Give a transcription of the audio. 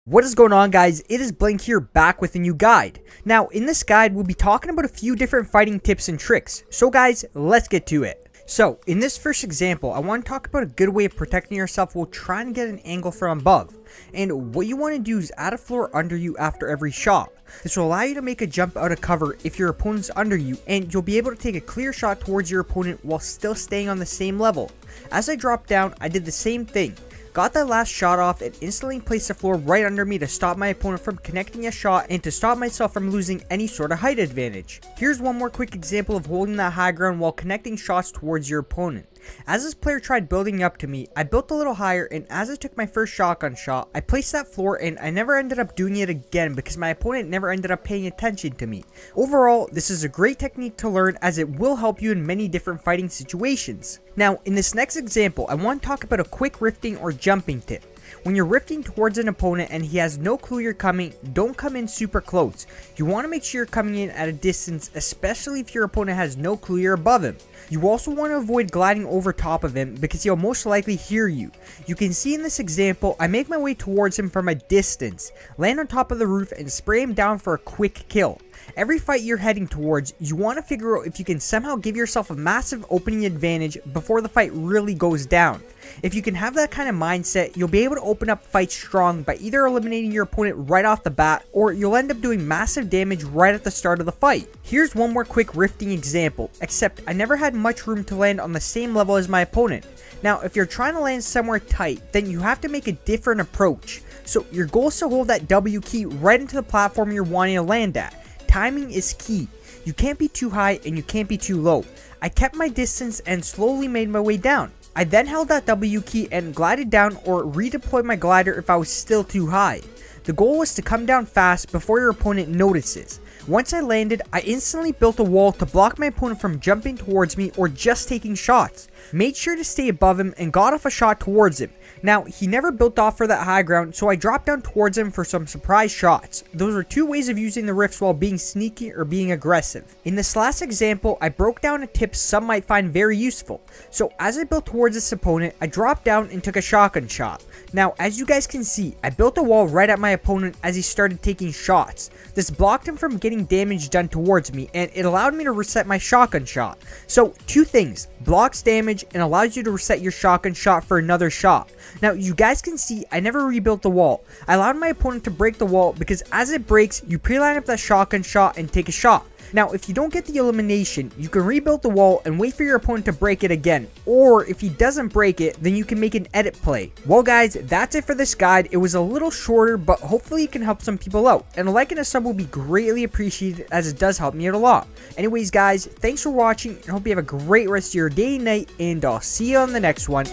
What is going on, guys? It is Blank here, back with a new guide. Now, in this guide, we'll be talking about a few different fighting tips and tricks. So guys, let's get to it. So, in this first example, I want to talk about a good way of protecting yourself while trying to get an angle from above. And what you want to do is add a floor under you after every shot. This will allow you to make a jump out of cover if your opponent's under you, and you'll be able to take a clear shot towards your opponent while still staying on the same level. As I dropped down, I did the same thing. Got that last shot off and instantly placed the floor right under me to stop my opponent from connecting a shot and to stop myself from losing any sort of height advantage. Here's one more quick example of holding that high ground while connecting shots towards your opponent. As this player tried building up to me, I built a little higher, and as I took my first shotgun shot, I placed that floor and I never ended up doing it again because my opponent never ended up paying attention to me. Overall, this is a great technique to learn as it will help you in many different fighting situations. Now, in this next example, I want to talk about a quick rifting or jumping tip. When you're rifting towards an opponent and he has no clue you're coming, don't come in super close. You want to make sure you're coming in at a distance, especially if your opponent has no clue you're above him. You also want to avoid gliding over top of him because he'll most likely hear you. You can see in this example, I make my way towards him from a distance, land on top of the roof and spray him down for a quick kill. Every fight you're heading towards, you want to figure out if you can somehow give yourself a massive opening advantage before the fight really goes down. If you can have that kind of mindset, you'll be able to open up fights strong by either eliminating your opponent right off the bat, or you'll end up doing massive damage right at the start of the fight. Here's one more quick rifting example, except I never had much room to land on the same level as my opponent. Now, if you're trying to land somewhere tight, then you have to make a different approach. So your goal is to hold that W key right into the platform you're wanting to land at. Timing is key. You can't be too high and you can't be too low. I kept my distance and slowly made my way down. I then held that W key and glided down or redeployed my glider if I was still too high. The goal was to come down fast before your opponent notices. Once I landed, I instantly built a wall to block my opponent from jumping towards me or just taking shots. Made sure to stay above him and got off a shot towards him. Now, he never built off for that high ground, so I dropped down towards him for some surprise shots. Those are two ways of using the rifts while being sneaky or being aggressive. In this last example, I broke down a tip some might find very useful. So as I built towards this opponent, I dropped down and took a shotgun shot. Now, as you guys can see, I built a wall right at my opponent as he started taking shots. This blocked him from getting damage done towards me, and it allowed me to reset my shotgun shot. So, two things: blocks damage and allows you to reset your shotgun shot for another shot. Now, you guys can see I never rebuilt the wall. I allowed my opponent to break the wall because as it breaks, you pre-line up that shotgun shot and take a shot. Now, if you don't get the elimination, you can rebuild the wall and wait for your opponent to break it again. Or, if he doesn't break it, then you can make an edit play. Well guys, that's it for this guide. It was a little shorter, but hopefully it can help some people out. And a like and a sub will be greatly appreciated as it does help me out a lot. Anyways guys, thanks for watching, and hope you have a great rest of your day and night, and I'll see you on the next one.